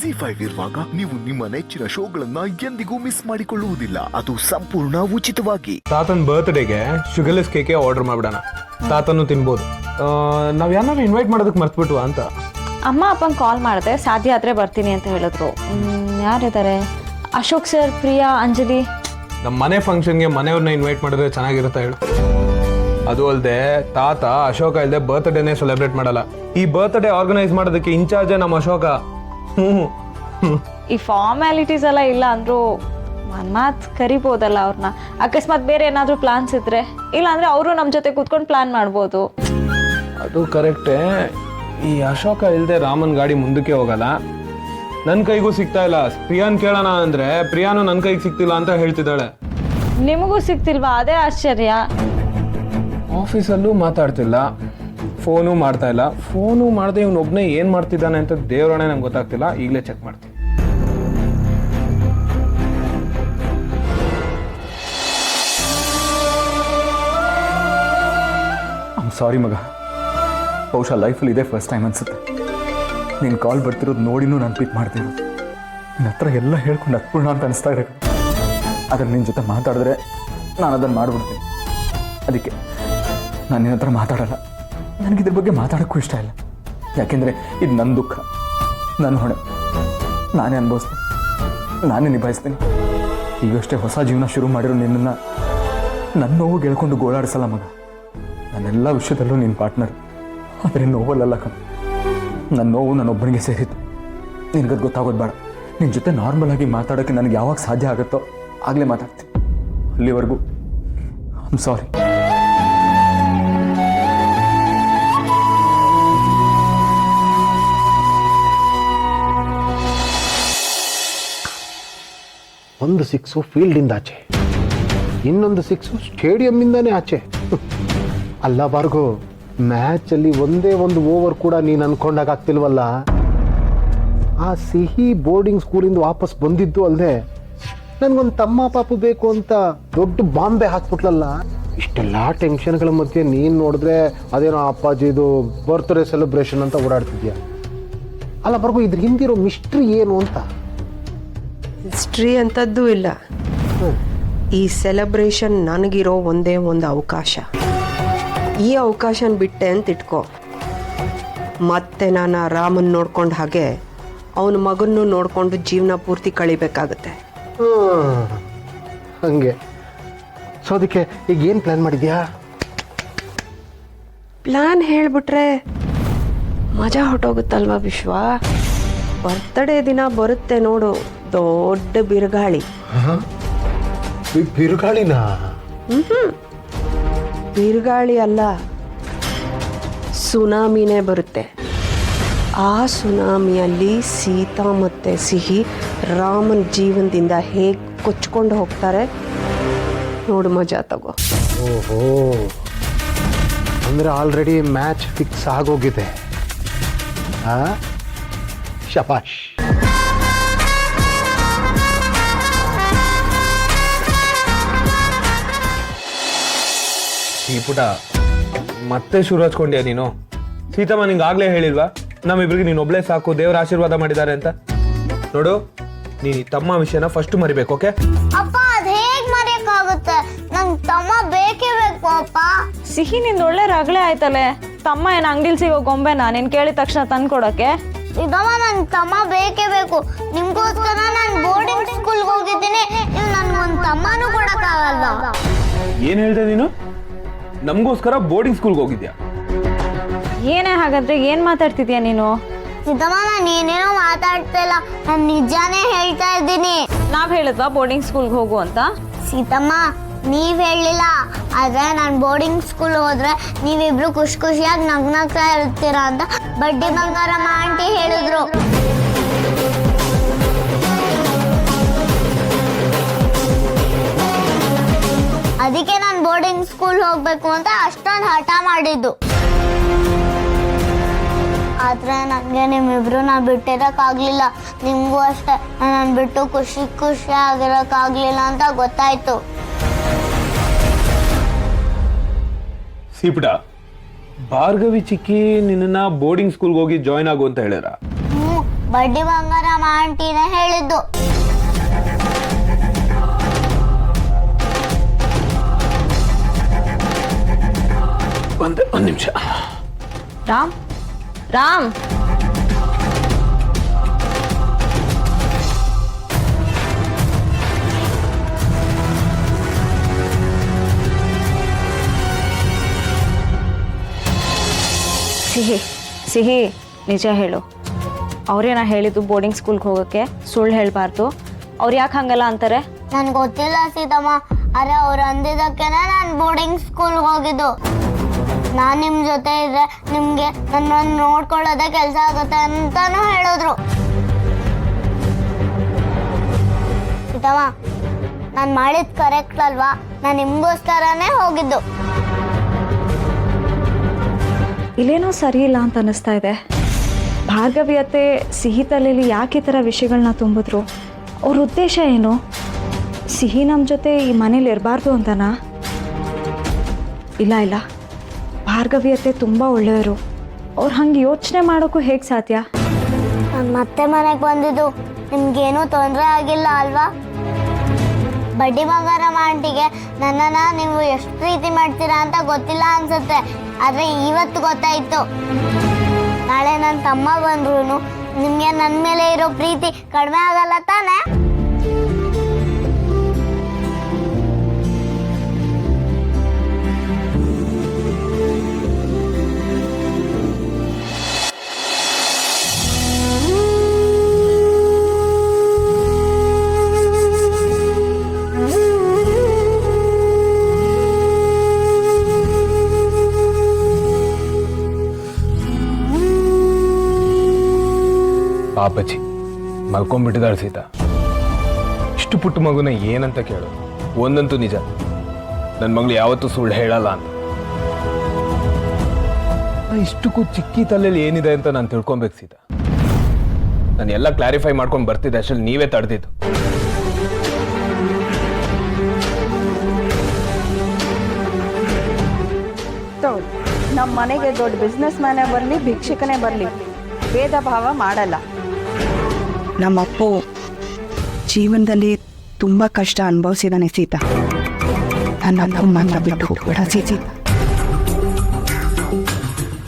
ZEE5 ಇರುವಾಗ ನೀವು ನಿಮ್ಮ ನೆಚ್ಚಿನ ಶೋಗಳನ್ನ ಎಂದಿಗೂ ಮಿಸ್ ಮಾಡಿಕೊಳ್ಳುವುದಿಲ್ಲ. ಅದು ಸಂಪೂರ್ಣ ಉಚಿತವಾಗಿ. ತಾತನ ಬರ್ತ್ಡೇಗೆ ಶುಗರ್ಲೆಸ್ ಕೇಕೆ ಆರ್ಡರ್ ಮಾಡ್ಬಿಡೋಣ, ತಾತನು ತಿನ್ಬೋದು. ನಾವ್ ಯಾರನ್ನಾರು ಇನ್ವೈಟ್ ಮಾಡೋದಕ್ಕೆ ಮರ್ತ್ಬಿಟ್ವಾ ಅಂತ. ಅಮ್ಮ ಅಪ್ಪಂಗೆ ಕಾಲ್ ಮಾಡಿದೆ, ಸಾಧ್ಯ ಆದರೆ ಬರ್ತೀನಿ ಅಂತ ಹೇಳಿದ್ರು. ಯಾರಿದ್ದಾರೆ? ಅಶೋಕ್ ಸರ್, ಪ್ರಿಯಾ, ಅಂಜಲಿ. ನಮ್ಮ ಮನೆ ಫಂಕ್ಷನ್ಗೆ ಮನೆಯವ್ರನ್ನ ಇನ್ವೈಟ್ ಮಾಡಿದ್ರೆ ಚೆನ್ನಾಗಿರುತ್ತೆ ಹೇಳು. ಅದು ಅಲ್ಲದೆ ತಾತ ಅಶೋಕ ಇಲ್ಲದೆ ಬರ್ತ್ಡೇನೇ ಸೆಲೆಬ್ರೇಟ್ ಮಾಡಲ್ಲ. ಈ ಬರ್ತ್ಡೇ ಆರ್ಗನೈಸ್ ಮಾಡೋದಕ್ಕೆ ಇನ್ಚಾರ್ಜ್ ನಮ್ಮ ಅಶೋಕ. ಈ ಫಾರ್ಮ್ಯಾಲಿಟೀಸ್ ಎಲ್ಲ ಇಲ್ಲ ಅಂದ್ರು ಮಾತ್ ಕರಿಬೋದಲ್ಲ ಅವ್ರನ್ನ. ಅಕಸ್ಮಾತ್ ಬೇರೆ ಏನಾದ್ರು ಪ್ಲಾನ್ಸ್ ಇದ್ರೆ, ಇಲ್ಲ ಅಂದ್ರೆ ಅವರು ನಮ್ಮ ಜೊತೆ ಕೂತ್ಕೊಂಡು ಪ್ಲಾನ್ ಮಾಡ್ಬೋದು. ಅದು ಕರೆಕ್ಟೇ. ಈ ಅಶೋಕ ಇಲ್ಲದೆ ರಾಮನ್ ಗಾಡಿ ಮುಂದಕ್ಕೆ ಹೋಗಲ್ಲ. ನನ್ನ ಕೈಗೂ ಸಿಗ್ತಾ ಇಲ್ಲ. ಪ್ರಿಯಾನ್ ಕೇಳೋಣ ಅಂದ್ರೆ ಪ್ರಿಯಾನು ನನ್ನ ಕೈಗೆ ಸಿಗ್ತಿಲ್ಲ ಅಂತ ಹೇಳ್ತಿದ್ದಾಳೆ. ನಿಮಗೂ ಸಿಗ್ತಿಲ್ವಾ? ಅದೇ ಆಶ್ಚರ್ಯ. ಆಫೀಸಲ್ಲೂ ಮಾತಾಡ್ತಿಲ್ಲ, ಫೋನು ಮಾಡ್ತಾ ಇಲ್ಲ. ಫೋನು ಮಾಡದೆ ಇವನೊಬ್ಬನೇ ಏನು ಮಾಡ್ತಿದ್ದಾನೆ ಅಂತ ದೇವರಣೆ ನಂಗೆ ಗೊತ್ತಾಗ್ತಿಲ್ಲ. ಈಗಲೇ ಚೆಕ್ ಮಾಡ್ತೀನಿ. ಸಾರಿ ಮಗ, ಬಹುಶಃ ಲೈಫಲ್ಲಿ ಇದೇ ಫಸ್ಟ್ ಟೈಮ್ ಅನ್ಸುತ್ತೆ ನೀನು ಕಾಲ್ ಬರ್ತಿರೋದು ನೋಡಿನೂ ನಾನು ಪಿಕ್ ಮಾಡ್ತಿರೋದು. ನಿನ್ನ ಹತ್ರ ಎಲ್ಲ ಹೇಳ್ಕೊಂಡು ಹತ್ಬಿಡೋಣ ಅಂತ ಅನಿಸ್ತಾ ಇದೆ. ಆದರೆ ನಿನ್ನ ಜೊತೆ ಮಾತಾಡಿದ್ರೆ ನಾನು ಅದನ್ನು ಮಾಡಿಬಿಡ್ತೀನಿ. ಅದಕ್ಕೆ ನಾನು ನಿನ್ನ ಹತ್ರ ಮಾತಾಡಲ್ಲ. ನನಗಿದ್ರ ಬಗ್ಗೆ ಮಾತಾಡೋಕ್ಕೂ ಇಷ್ಟ ಇಲ್ಲ. ಯಾಕೆಂದರೆ ಇದು ನನ್ನ ದುಃಖ, ನನ್ನ ಹೊಣೆ. ನಾನೇ ಅನುಭವಿಸ್ತೀನಿ, ನಾನೇ ನಿಭಾಯಿಸ್ತೀನಿ. ಈಗಷ್ಟೇ ಹೊಸ ಜೀವನ ಶುರು ಮಾಡಿರೋ ನಿನ್ನನ್ನು ನನ್ನ ನೋವು ಗೆಳ್ಕೊಂಡು ಗೋಳಾಡಿಸಲ್ಲ ಮಗ. ನನ್ನೆಲ್ಲ ವಿಷಯದಲ್ಲೂ ನಿನ್ನ ಪಾರ್ಟ್ನರ್. ಆದರೆ ನೋವಲ್ಲ ಕಣ, ನನ್ನ ನೋವು ನನ್ನೊಬ್ಬನಿಗೆ ಸೇರಿತ್ತು. ನಿನಗದು ಗೊತ್ತಾಗೋದು ಬೇಡ. ನಿನ್ನ ಜೊತೆ ನಾರ್ಮಲ್ ಆಗಿ ಮಾತಾಡೋಕ್ಕೆ ನನಗೆ ಯಾವಾಗ ಸಾಧ್ಯ ಆಗುತ್ತೋ ಆಗಲೇ ಮಾತಾಡ್ತೀನಿ. ಅಲ್ಲಿವರೆಗೂ ಐ ಆಮ್ ಸಾರಿ. ಒಂದು 6 ಫೀಲ್ಡಿಂದ ಆಚೆ, ಇನ್ನೊಂದು 6 ಸ್ಟೇಡಿಯಮ್ಮಿಂದಾನೇ ಆಚೆ. ಅಲ್ಲ ಬಾರ್ಗೋ, ಮ್ಯಾಚಲ್ಲಿ ಒಂದೇ ಒಂದು ಓವರ್ ಕೂಡ ನೀನು ಅನ್ಕೊಂಡಾಗ ಆಗ್ತಿಲ್ವಲ್ಲ. ಆ ಸಿಹಿ ಬೋರ್ಡಿಂಗ್ ಸ್ಕೂಲಿಂದ ವಾಪಸ್ ಬಂದಿದ್ದು ಅಲ್ಲದೆ ನನಗೊಂದು ತಮ್ಮ ಪಾಪು ಬೇಕು ಅಂತ ದೊಡ್ಡ ಬಾಂಬೆ ಹಾಕ್ಬಿಟ್ಲಲ್ಲ. ಇಷ್ಟೆಲ್ಲ ಟೆನ್ಷನ್ಗಳ ಮಧ್ಯೆ ನೀನು ನೋಡಿದ್ರೆ ಅದೇನೋ ಅಪ್ಪಾಜಿದು ಬರ್ತ್ಡೇ ಸೆಲೆಬ್ರೇಷನ್ ಅಂತ ಓಡಾಡ್ತಿದ್ಯಾ. ಅಲ್ಲ ಬರ್ಗೋ, ಇದ್ರ ಹಿಂದಿರೋ ಮಿಸ್ಟ್ರಿ ಏನು ಅಂತ? ಹಿಸ್ಟ್ರಿ ಅಂಥದ್ದು ಇಲ್ಲ. ಈ ಸೆಲೆಬ್ರೇಷನ್ ನನಗಿರೋ ಒಂದೇ ಒಂದು ಅವಕಾಶ. ಈ ಅವಕಾಶನ ಬಿಟ್ಟೆ ಅಂತ ಇಟ್ಕೋ, ಮತ್ತೆ ನಾನು ರಾಮನ್ ನೋಡ್ಕೊಂಡು ಹಾಗೆ ಅವನ ಮಗನ್ನು ನೋಡಿಕೊಂಡು ಜೀವನ ಪೂರ್ತಿ ಕಳಿಬೇಕಾಗುತ್ತೆ. ಹಂಗೆ. ಸೊ ಅದಕ್ಕೆ ಈಗ ಏನು ಪ್ಲ್ಯಾನ್ ಮಾಡಿದ್ಯಾ? ಪ್ಲ್ಯಾನ್ ಹೇಳಿಬಿಟ್ರೆ ಮಜಾ ಹೊಟ್ಟೋಗುತ್ತಲ್ವಾ ವಿಶ್ವ. ಬರ್ತ್ಡೇ ದಿನ ಬರುತ್ತೆ ನೋಡು ದೊಡ್ಡ ಬಿರುಗಾಳಿ. ಬಿರುಗಾಳಿನ? ಬಿರುಗಾಳಿ ಅಲ್ಲ, ಸುನಾಮಿನೇ ಬರುತ್ತೆ. ಆ ಸುನಾಮಿಯಲ್ಲಿ ಸೀತಾ ಮತ್ತು ಸಿಹಿ ರಾಮನ್ ಜೀವನದಿಂದ ಹೇಗೆ ಕೊಚ್ಕೊಂಡು ಹೋಗ್ತಾರೆ ನೋಡು, ಮಜಾ ತಗೋ. ಓಹೋ, ಅಂದರೆ ಆಲ್ರೆಡಿ ಮ್ಯಾಚ್ ಫಿಕ್ಸ್ ಆಗೋಗಿದೆ. ಶಪಾಶ್. ಈ ಪುಟ ಮತ್ತೆ ಶುರು ಹಚ್ಕೊಂಡ್ಯಾ ನೀನು? ಸೀತಮ್ಮ ನಿಂಗೆ ಆಗ್ಲೇ ಹೇಳಿಲ್ವಾ ನಮ್ಮಿಬ್ರಿಗೆ ನೀನು ಒಬ್ಳೆ ಸಾಕು, ದೇವರ ಆಶೀರ್ವಾದ ಮಾಡಿದ್ದಾರೆ ಅಂತ? ನೋಡು, ನೀನು ಈ ತಮ್ಮ ವಿಷಯನ ಫಸ್ಟ್ ಮರಿಬೇಕು. ಓಕೆ ಅಪ್ಪ, ಅದ್ ಹೇಗ್ ಮರೆಯಕ್ಕಾಗುತ್ತೆ? ನಂಗ್ ತಮ್ಮ ಬೇಕೇ ಬೇಕು ಅಪ್ಪ. ಸಿಹಿ ನಿಂದ ಒಳ್ಳೆ ರಗಳೆ ಆಯ್ತಲೆ. ತಮ್ಮ ಏನ್ ಅಂಗಡಿಲ್ ಸಿಗೋ ಗೊಂಬೆನಾ ನೀನ್ ಕೇಳಿದ ತಕ್ಷಣ ತಂದ್ಕೊಡಕ್ಕೆ? ಇದಮ್ಮ, ನಂಗ್ ತಮ್ಮ ಬೇಕೇ ಬೇಕು. ನಿಮ್ಗೋಸ್ಕರ ನಾನು ಬೋರ್ಡಿಂಗ್ ಸ್ಕೂಲ್ಗೆ ಹೋಗಿದ್ದೀನಿ. ನೀವು ನನ್ಗೊಂದ್ ತಮ್ಮನೂ ಕೊಡಕ್ಕಾಗಲ್ವಾ? ಏನ್ ಹೇಳ್ದೆ ನೀನು? ನಮಗೋಸ್ಕರ ಬೋರ್ಡಿಂಗ್ ಸ್ಕೂಲ್ಗೆ ಹೋಗಿದ್ಯಾ? ಏನೇ ಹಾಗಾದ್ರೆ ಏನ್ ಮಾತಾಡ್ತಿದ್ಯಾ ನೀನು? ಇದಮ್ಮ, ನಾನು ಏನೇನೋ ಮಾತಾಡ್ತಾ ಇಲ್ಲ, ನಾನು ನಿಜಾನೇ ಹೇಳ್ತಾ ಇದ್ದೀನಿ. ನಾವ್ ಹೇಳಿದ್ವಾ ಬೋರ್ಡಿಂಗ್ ಸ್ಕೂಲ್ಗೆ ಹೋಗು ಅಂತ? ಸೀತಮ್ಮ, ನೀವ್ ಹೇಳಿಲ್ಲ. ಆದ್ರೆ ನಾನು ಬೋರ್ಡಿಂಗ್ ಸ್ಕೂಲ್ ಹೋದ್ರೆ ನೀವಿಬ್ರು ಖುಷಿ ಖುಷಿಯಾಗಿ ನಗ್ನಗ್ತಾ ಇರ್ತೀರಾ ಅಂತ ಬಡ್ಡಿ ಬಂಗಾರಮ್ಮ ಆಂಟಿ ಹೇಳಿದ್ರು. ಅದಕ್ಕೆ ನಾನು ಬೋರ್ಡಿಂಗ್ ಸ್ಕೂಲ್ ಹೋಗ್ಬೇಕು ಅಂತ ಅಷ್ಟೊಂದು ಹಠ ಮಾಡಿದ್ದು. ಆದ್ರೆ ನನಗೆ ನಿಮ್ಮಿಬ್ರನ್ನ ಬಿಟ್ಟಿರೋಕ್ಕಾಗ್ಲಿಲ್ಲ. ನಿಮಗೂ ಅಷ್ಟೇ, ನಾನು ಬಿಟ್ಟು ಖುಷಿ ಖುಷಿಯಾಗಿರೋಕ್ಕಾಗ್ಲಿಲ್ಲ ಅಂತ ಗೊತ್ತಾಯ್ತು. ಸಿಪುಟ, ಭಾರ್ಗವಿ ಚಿಕ್ಕಿ ನಿನ್ನ ಬೋರ್ಡಿಂಗ್ ಸ್ಕೂಲ್ಗೆ ಹೋಗಿ ಜಾಯ್ನ್ ಆಗು ಅಂತ ಹೇಳ್ಯಾರ? ಬಡ್ಡಿ ಬಂಗಾರಮ್ಮ ಆಂಟಿನೇ ಹೇಳಿದ್ದು. ಒಂದು ನಿಮಿಷ. ರಾಮ್ ರಾಮ್ ಸಿಹಿ ಸಿಹಿ ನಿಜ ಹೇಳು, ಅವರೇನ ಹೇಳಿದ್ದು ಬೋರ್ಡಿಂಗ್ ಸ್ಕೂಲ್ಗೆ ಹೋಗೋಕ್ಕೆ, ಸುಳ್ಳು ಹೇಳಬಾರ್ದು. ಅವ್ರು ಯಾಕೆ ಹಂಗಲ್ಲ ಅಂತಾರೆ? ನನ್ಗೆ ಗೊತ್ತಿಲ್ಲ ಸೀತಮ್ಮ, ಅರೆ ಅವ್ರು ಅಂದಿದ್ದಕ್ಕೇನೆ ನಾನು ಬೋರ್ಡಿಂಗ್ ಸ್ಕೂಲ್ಗೆ ಹೋಗಿದ್ದು. ನಾನು ನಿಮ್ಮ ಜೊತೆ ಇದ್ರೆ ನಿಮಗೆ ನನ್ನನ್ನು ನೋಡ್ಕೊಳ್ಳೋದೇ ಕೆಲಸ ಆಗುತ್ತೆ ಅಂತಾನು ಹೇಳಿದ್ರು. ಸೀತಮ್ಮ, ನಾನು ಮಾಡಿದ್ದು ಕರೆಕ್ಟ್ ಅಲ್ವಾ? ನಾನು ನಿಮಗೋಸ್ಕರನೇ ಹೋಗಿದ್ದು. ಇಲ್ಲೇನೋ ಸರಿ ಇಲ್ಲ ಅಂತ ಅನ್ನಿಸ್ತಾ ಇದೆ. ಭಾರ್ಗವಿ ಅತ್ತೆ ಸಿಹಿ ತಲೆಯಲ್ಲಿ ಯಾಕೆ ಈ ಥರ ವಿಷಯಗಳನ್ನ ತುಂಬಿದ್ರು? ಅವ್ರ ಉದ್ದೇಶ ಏನು? ಸಿಹಿ ನಮ್ಮ ಜೊತೆ ಈ ಮನೇಲಿ ಇರಬಾರ್ದು ಅಂತನಾ? ಇಲ್ಲ ಇಲ್ಲ, ಭಾರ್ಗವಿ ಅತ್ತೆ ತುಂಬ ಒಳ್ಳೆಯವರು. ಅವ್ರು ಹಂಗೆ ಯೋಚನೆ ಮಾಡೋಕ್ಕೂ ಹೇಗೆ ಸಾಧ್ಯ? ನಾನು ಮತ್ತೆ ಮನೆಗೆ ಬಂದಿದ್ದು ನಿಮ್ಗೇನೂ ತೊಂದರೆ ಆಗಿಲ್ಲ ಅಲ್ವಾ? ಬಡ್ಡಿ ಬಂಗಾರಮ್ಮ ಆಂಟಿಗೆ ನನ್ನನ್ನು ನೀವು ಎಷ್ಟು ಪ್ರೀತಿ ಮಾಡ್ತೀರಾ ಅಂತ ಗೊತ್ತಿಲ್ಲ ಅನ್ಸುತ್ತೆ, ಆದರೆ ಇವತ್ತು ಗೊತ್ತಾಯಿತು. ನಾಳೆ ನನ್ನ ತಮ್ಮ ಬಂದ್ರು ನಿಮಗೆ ನನ್ನ ಮೇಲೆ ಇರೋ ಪ್ರೀತಿ ಕಡಿಮೆ ಆಗಲ್ಲ ತಾನೇ? ಪಾಪಚ್ಚಿ ಮಲ್ಕೊಂಡ್ಬಿಟ್ಟಿದ್ದಾಳೆ ಸೀತಾ. ಇಷ್ಟು ಪುಟ್ಟ ಮಗುನ ಏನಂತ ಕೇಳು. ಒಂದಂತೂ ನಿಜ, ನನ್ನ ಮಗಳು ಯಾವತ್ತೂ ಸುಳ್ಳು ಹೇಳಲ್ಲ ಅಂತ. ಇಷ್ಟಕ್ಕೂ ಚಿಕ್ಕಿ ತಲೆಯಲ್ಲಿ ಏನಿದೆ ಅಂತ ನಾನು ತಿಳ್ಕೊಬೇಕು ಸೀತಾ. ನಾನು ಎಲ್ಲ ಕ್ಲಾರಿಫೈ ಮಾಡ್ಕೊಂಡು ಬರ್ತಿದ್ದೆ, ಅಷ್ಟರಲ್ಲಿ ನೀವೇ ತಡೆದಿದ್ದು. ನಮ್ಮ ಮನೆಗೆ ದೊಡ್ಡ ಬಿಸ್ನೆಸ್ ಮ್ಯಾನೇ ಬರಲಿ, ಭಿಕ್ಷಕನೇ ಬರಲಿ, ಭೇದ ಭಾವ ಮಾಡಲ್ಲ. ನಮ್ಮಪ್ಪು ಜೀವನದಲ್ಲಿ ತುಂಬ ಕಷ್ಟ ಅನುಭವಿಸಿದಾನೆ ಸೀತಾ. ನನ್ನ ಅಮ್ಮನ ಬಿಟ್ಟು ಹೋಗ್ಬೇಡ ಸೀತಾ.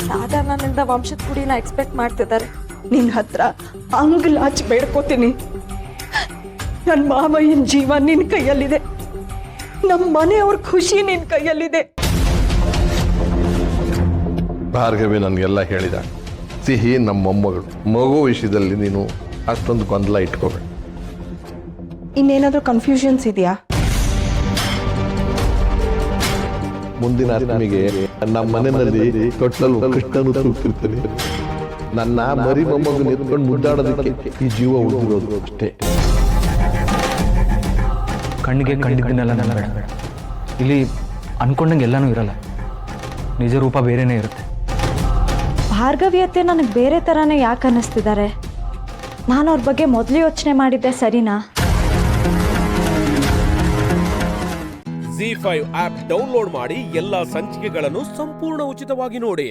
ಸಾಧಾರಣದಿಂದ ವಂಶದ ಕುಡಿನ ಎಕ್ಸ್ಪೆಕ್ಟ್ ಮಾಡ್ತಿದ್ದಾರೆ. ನಿನ್ನ ಹತ್ರ ಅಂಗ್ಲಾಚ್ ಬೇಡ್ಕೋತೀನಿ. ನನ್ನ ಮಾವಯ್ಯನ ಜೀವ ನಿನ್ನ ಕೈಯಲ್ಲಿದೆ, ನಮ್ಮ ಮನೆಯವ್ರ ಖುಷಿ ನಿನ್ನ ಕೈಯಲ್ಲಿದೆ. ಭಾರ್ಗವಿ ನನಗೆಲ್ಲ ಹೇಳಿದ. ಸಿಹಿ ನಮ್ಮ ಮೊಮ್ಮಗಳು, ಮಗು ವಿಷಯದಲ್ಲಿ ನೀನು ಅಷ್ಟೊಂದು ಗೊಂದಲ ಇಟ್ಕೋಬೇಡ. ಇನ್ನೇನಾದರೂ ಕನ್ಫ್ಯೂಷನ್ಸ್ ಇದೆಯಾ? ಮುಂದಿನ ಅಷ್ಟಮಿಗೆ ನಮ್ಮ ಮನೆಯಲ್ಲಿ ತೊಟ್ಟಲು ಕೃಷ್ಣನು ತೂಗ್ತಿರ್ತಾನೆ. ನನ್ನ ಮರಿ ಮೊಮ್ಮಗನ ಎತ್ಕೊಂಡು ಮುದ್ದಾಡೋದಕ್ಕೆ ಈ ಜೀವ ಉಳಿದಿರೋದು ಅಷ್ಟೇ. ಕಣ್ಣಿಗೆ ಕಂಡಿದ್ದನ್ನೆಲ್ಲ ಬೇಡ. ಇಲ್ಲಿ ಅನ್ಕೊಂಡಂಗೆ ಎಲ್ಲನೂ ಇರಲ್ಲ, ನಿಜ ರೂಪ ಬೇರೆನೇ ಇರುತ್ತೆ. ಭಾರ್ಗವಿ ಅತ್ತೆ ನನಗೆ ಬೇರೆ ಥರನೇ ಯಾಕೆ ಅನ್ನಿಸ್ತಿದ್ದಾರೆ? ನಾನು ಅವ್ರ ಬಗ್ಗೆ ಮೊದಲು ಯೋಚನೆ ಮಾಡಿದ್ದೆ ಸರಿನಾ? ZEE5 ಆಪ್ ಡೌನ್ಲೋಡ್ ಮಾಡಿ ಎಲ್ಲಾ ಸಂಚಿಕೆಗಳನ್ನು ಸಂಪೂರ್ಣ ಉಚಿತವಾಗಿ ನೋಡಿ.